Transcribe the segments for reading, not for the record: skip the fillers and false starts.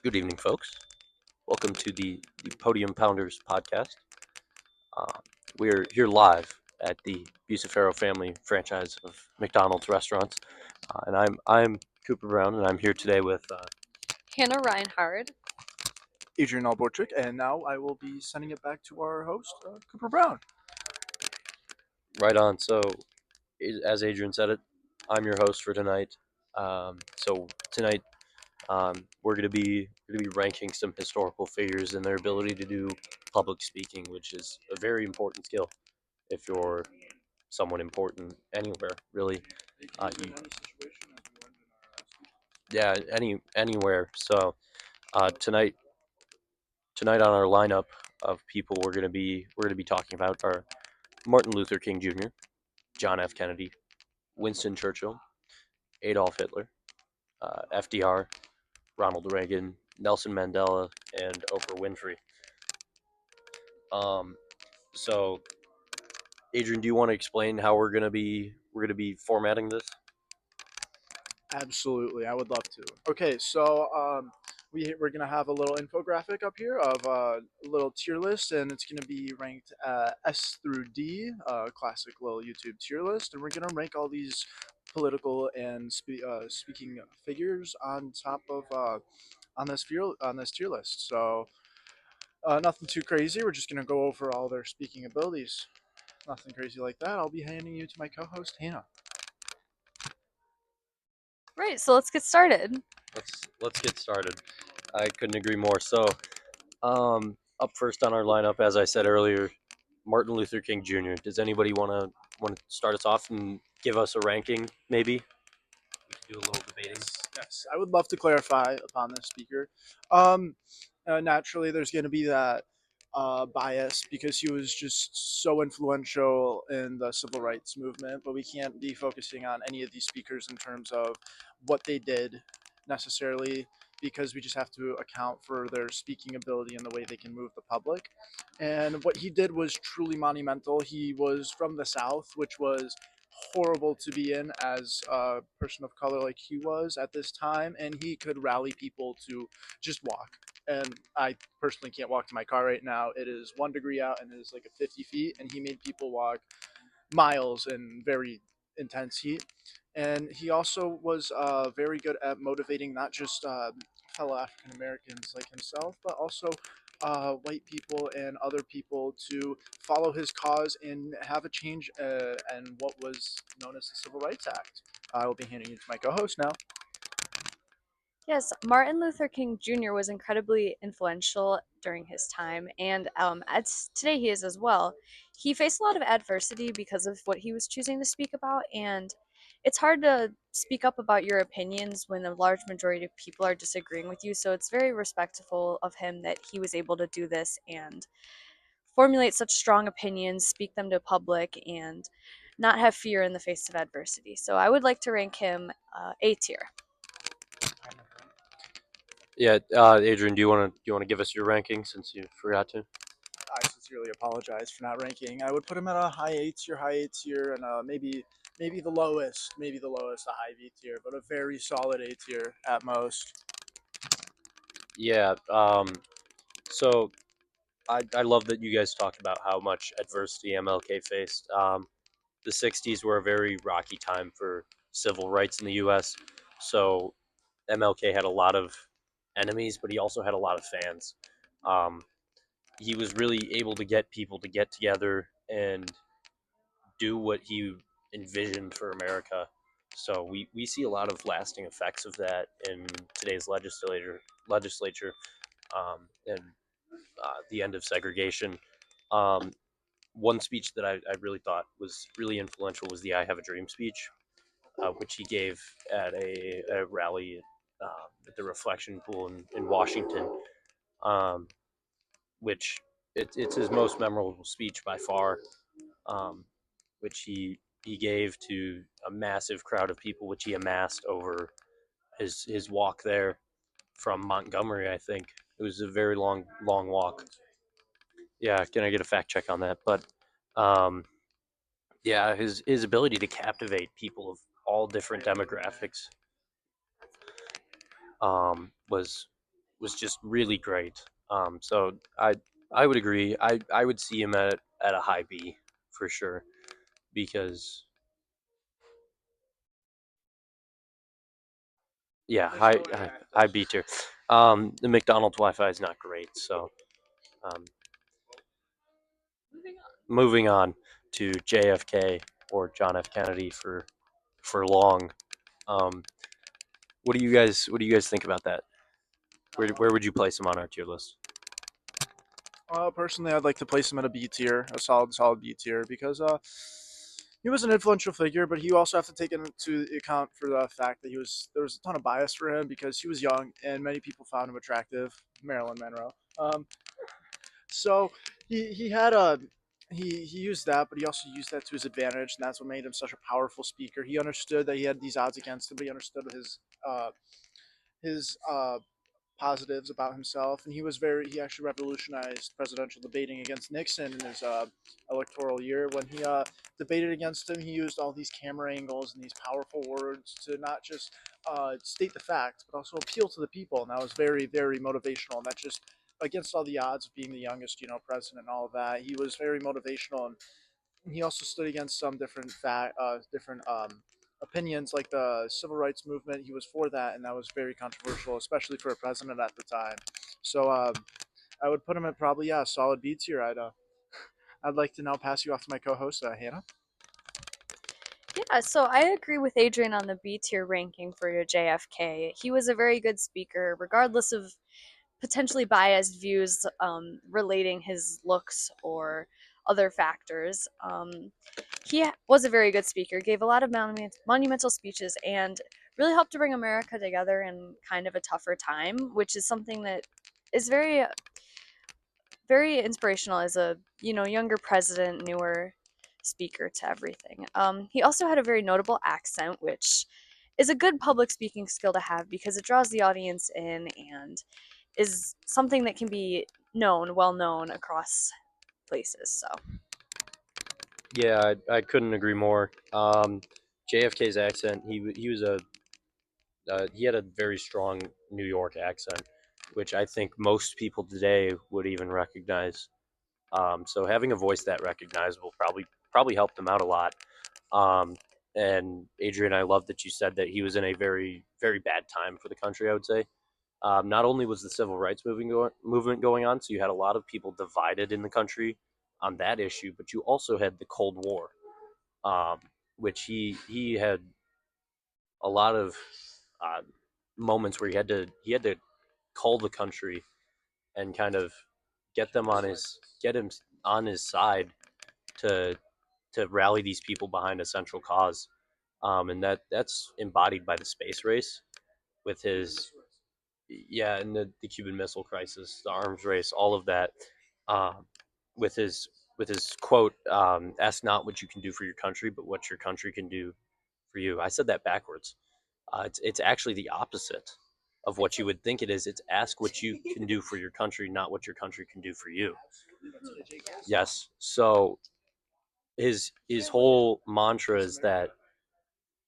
Good evening, folks. Welcome to the Podium Pounders podcast. Uh, we're here live at the Bucefaro family franchise of McDonald's restaurants, and I'm Cooper Brown, and I'm here today with Hannah Reinhard. Adrian and now I will be sending it back to our host, Cooper Brown. Right On. So, as Adrian said it, I'm your host for tonight. So tonight we're gonna be ranking some historical figures and their ability to do public speaking, which is a very important skill if you're someone important anywhere, really. You, yeah, anywhere. So tonight on our lineup of people we're gonna be talking about are Martin Luther King Jr., John F. Kennedy, Winston Churchill, Adolf Hitler, FDR, Ronald Reagan, Nelson Mandela, and Oprah Winfrey. Um, so Adrian, do you want to explain how we're gonna be formatting this? Absolutely, I would love to. Okay, so we're gonna have a little infographic up here of a little tier list, and it's gonna be ranked S through D, classic little YouTube tier list, and we're gonna rank all these political and speaking figures on top of on this tier list. So nothing too crazy. We're just gonna go over all their speaking abilities. Nothing crazy like that. I'll be handing you to my co-host Hannah. Right, so let's get started. Let's get started. I couldn't agree more. So, up first on our lineup, as I said earlier, Martin Luther King Jr. Does anybody want to start us off and give us a ranking? Maybe we could do a little debating. Yes, I would love to clarify upon this speaker. Um, Naturally, there's going to be that bias because he was just so influential in the civil rights movement, but we can't be focusing on any of these speakers in terms of what they did necessarily because we just have to account for their speaking ability and the way they can move the public. And what he did was truly monumental. He was from the South, which was horrible to be in as a person of color like he was at this time, and he could rally people to just walk. And I personally can't walk to my car right now. It is 1 degree out and it is like a 50 feet, and he made people walk miles in very intense heat. And he also was very good at motivating not just fellow African Americans like himself, but also white people and other people to follow his cause and have a change in what was known as the Civil Rights Act. I will be handing you to my co host now. Yes, Martin Luther King Jr. was incredibly influential during his time, and today he is as well. He faced a lot of adversity because of what he was choosing to speak about, and it's hard to speak up about your opinions when a large majority of people are disagreeing with you, so it's very respectful of him that he was able to do this and formulate such strong opinions, speak them to public, and not have fear in the face of adversity. So I would like to rank him A tier. Yeah, Adrian, do you want to give us your ranking since you forgot to? I sincerely apologize for not ranking. I would put him at a high A tier, and maybe the lowest, a high B tier, but a very solid A tier at most. Yeah. So I love that you guys talked about how much adversity MLK faced. The '60s were a very rocky time for civil rights in the U.S. So MLK had a lot of enemies, but he also had a lot of fans. Um, he was really able to get people to get together and do what he envisioned for America. So we see a lot of lasting effects of that in today's legislature, and the end of segregation. Um, One speech that I really thought was really influential was the "I Have a Dream" speech, which he gave at a rally at the Reflection Pool in Washington, um, which it's his most memorable speech by far, um, which he gave to a massive crowd of people, which he amassed over his walk there from Montgomery. I think it was a very long walk. Yeah, can I get a fact check on that? But um, yeah, his ability to captivate people of all different demographics was was just really great. So I would agree. I would see him at a high B for sure because yeah, high B tier. The McDonald's Wi-Fi is not great, so um, moving on to JFK or John F. Kennedy for long. Um, what do you guys think about that? Where would you place him on our tier list? Personally, I'd like to place him at a B tier, a solid B tier, because he was an influential figure, but you also have to take into account for the fact that there was a ton of bias for him because he was young and many people found him attractive. Marilyn Monroe. Um, so he had a he used that, but he also used that to his advantage, and that's what made him such a powerful speaker. He understood that he had these odds against him, but he understood his positives about himself, and he actually revolutionized presidential debating against Nixon in his electoral year. When he debated against him, he used all these camera angles and these powerful words to not just state the facts, but also appeal to the people, and that was very motivational. And that just against all the odds of being the youngest, president and all of that, he was very motivational, and he also stood against some different opinions like the civil rights movement. He was for that, and that was very controversial, especially for a president at the time. So I would put him at probably a solid B tier. I'd like to now pass you off to my co-host Hannah. Yeah, so I agree with Adrian on the B tier ranking for your JFK. He was a very good speaker, regardless of potentially biased views relating his looks or other factors. He was a very good speaker, gave a lot of monumental speeches, and really helped to bring America together in kind of a tougher time, which is something that is very inspirational as a younger president, newer speaker to everything. He also had a very notable accent, which is a good public speaking skill to have because it draws the audience in and is something that can be well known across places. So Yeah, I couldn't agree more. JFK's accent, he was a he had a very strong New York accent, which I think most people today would even recognize. So having a voice that recognizable probably helped him out a lot. Um, and Adrian, I love that you said that he was in a very bad time for the country. I would say not only was the civil rights movement going on, so you had a lot of people divided in the country on that issue, but you also had the Cold War, um, which he had a lot of uh, moments where he had to call the country and kind of get him on his side to rally these people behind a central cause, and that's embodied by the space race with his yeah, and the Cuban Missile Crisis, the arms race, all of that, um, with his quote, "Ask not what you can do for your country, but what your country can do for you." I said that backwards. It's actually the opposite of what you would think it is. It's ask what you can do for your country, not what your country can do for you. Yes. So his whole mantra is that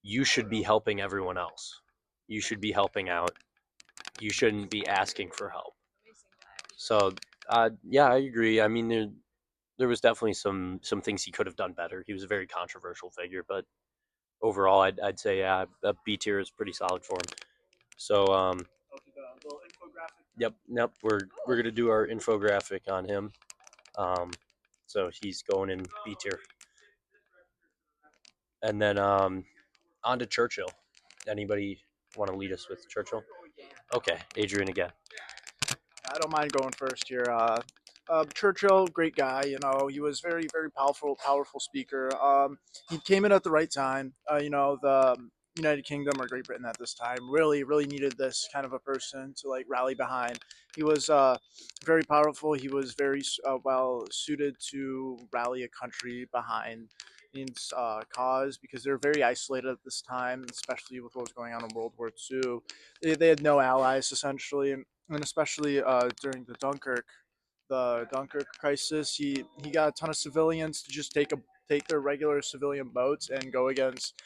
you should be helping everyone else. You should be helping out. You shouldn't be asking for help. So yeah, I agree. I mean, there was definitely some things he could have done better. He was a very controversial figure, but overall, I'd say yeah, a B tier is pretty solid for him. So yep, we're gonna do our infographic on him. Um, so he's going in B tier, and then on to Churchill. Anybody want to lead us with Churchill? Okay, Adrian again. I don't mind going first here. Churchill, great guy. He was very powerful speaker. He came in at the right time. The United Kingdom or Great Britain at this time really needed this kind of a person to like rally behind. He was very powerful. He was very well suited to rally a country behind his cause because they were very isolated at this time, especially with what was going on in World War II. They had no allies essentially, and especially during the Dunkirk crisis, he got a ton of civilians to just take their regular civilian boats and go against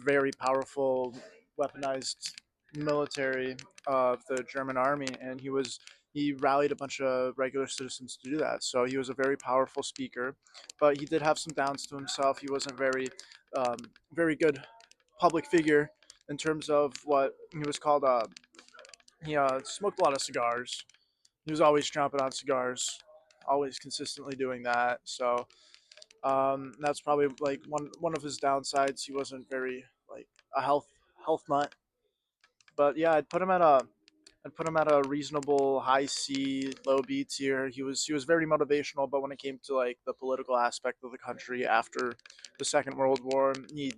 very powerful weaponized military of the German army, and he rallied a bunch of regular citizens to do that. So he was a very powerful speaker, but he did have some downs to himself. He wasn't um, very good public figure in terms of what he was called. He smoked a lot of cigars. He was always chomping on cigars, always consistently doing that. So that's probably like one of his downsides. He wasn't very like a health nut. But yeah, I'd put him at a reasonable high C, low B tier. He was very motivational, but when it came to like the political aspect of the country after the Second World War, he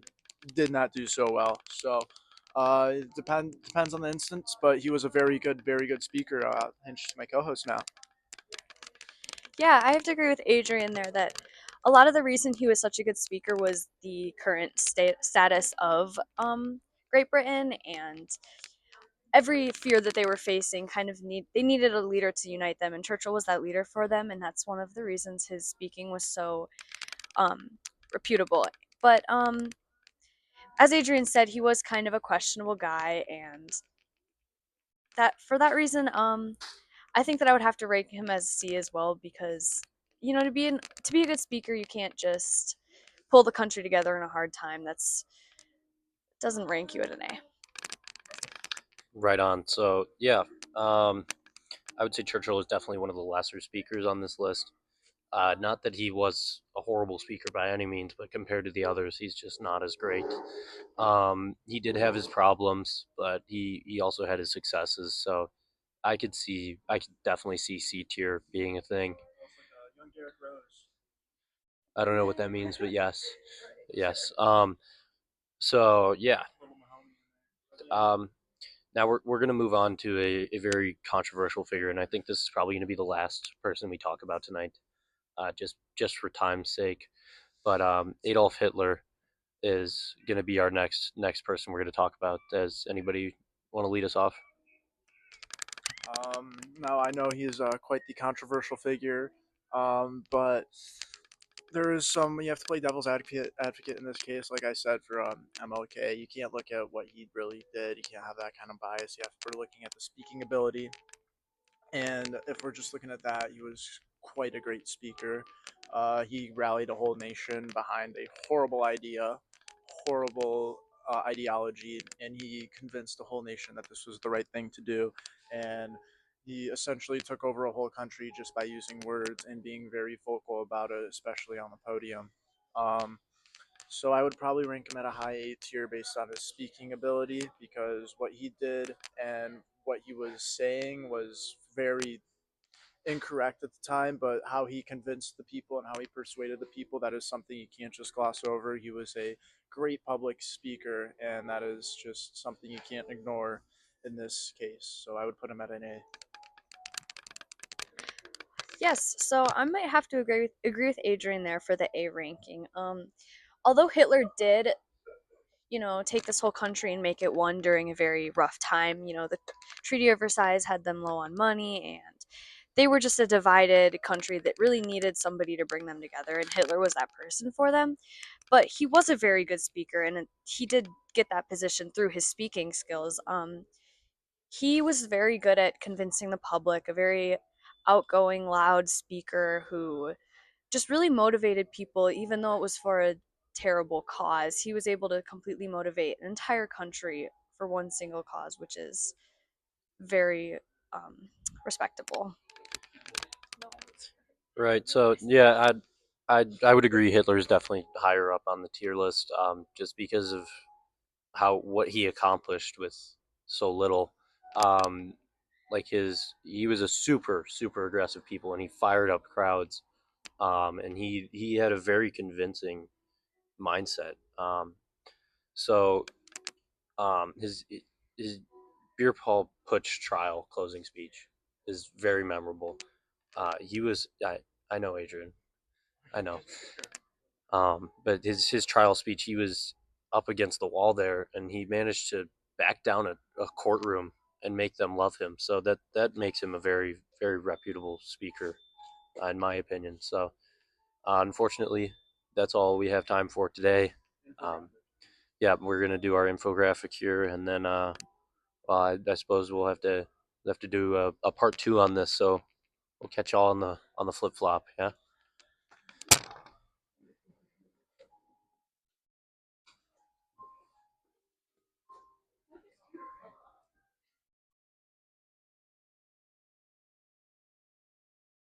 did not do so well. So it depends on the instance, but he was a very good speaker. And she's my co-host now. Yeah, I have to agree with Adrian there that a lot of the reason he was such a good speaker was the current status of Great Britain and every fear that they were facing kind of they needed a leader to unite them, and Churchill was that leader for them, and that's one of the reasons his speaking was so um, reputable. But as Adrian said, he was kind of a questionable guy, and that for that reason, I think that I would have to rank him as C as well because to be a good speaker, you can't just pull the country together in a hard time. That's doesn't rank you at an A. Right on. So yeah, um, I would say Churchill is definitely one of the lesser speakers on this list. Not that he was a horrible speaker by any means, but compared to the others, he's just not as great. He did have his problems, but he also had his successes. So I could definitely see C tier being a thing. I don't know what that means, but yes, yes. So yeah. Um, Now we're going to move on to a very controversial figure, and I think this is probably going to be the last person we talk about tonight, just for time's sake. But Adolf Hitler is going to be our next person we're going to talk about. Does anybody want to lead us off? Now I know he's quite the controversial figure, but there is some you have to play devil's advocate in this case. Like I said for MLK, you can't look at what he really did. You can't have that kind of bias. You have to, we're looking at the speaking ability, and if we're just looking at that, he was quite a great speaker. He rallied a whole nation behind a horrible idea, horrible ideology, and he convinced the whole nation that this was the right thing to do. And he essentially took over a whole country just by using words and being very vocal about it, especially on the podium. Um, so I would probably rank him at a high A tier based on his speaking ability because what he did and what he was saying was very incorrect at the time, but how he convinced the people and how he persuaded the people, that is something you can't just gloss over. He was a great public speaker, and that is just something you can't ignore in this case. So I would put him at an A. Yes, so I might have to agree with Adrian there for the A ranking. Although Hitler did, take this whole country and make it one during a very rough time. The Treaty of Versailles had them low on money, and they were just a divided country that really needed somebody to bring them together, and Hitler was that person for them. But he was a very good speaker, and he did get that position through his speaking skills. He was very good at convincing the public, a very outgoing, loud speaker who just really motivated people, even though it was for a terrible cause. He was able to completely motivate an entire country for one single cause, which is very respectable. Right. So yeah, I would agree. Hitler is definitely higher up on the tier list, just because of how what he accomplished with so little. Um, like he was a super aggressive people, and he fired up crowds. And he had a very convincing mindset. So his beer Paul Putsch trial closing speech is very memorable. He was I know Adrian, I know. But his trial speech, he was up against the wall there, and he managed to back down a courtroom and make them love him. So that makes him a very reputable speaker, in my opinion. So unfortunately, that's all we have time for today. Um, yeah, we're gonna do our infographic here, and then Well, I suppose we'll have to do a part two on this. So we'll catch y'all on the flip flop. Yeah.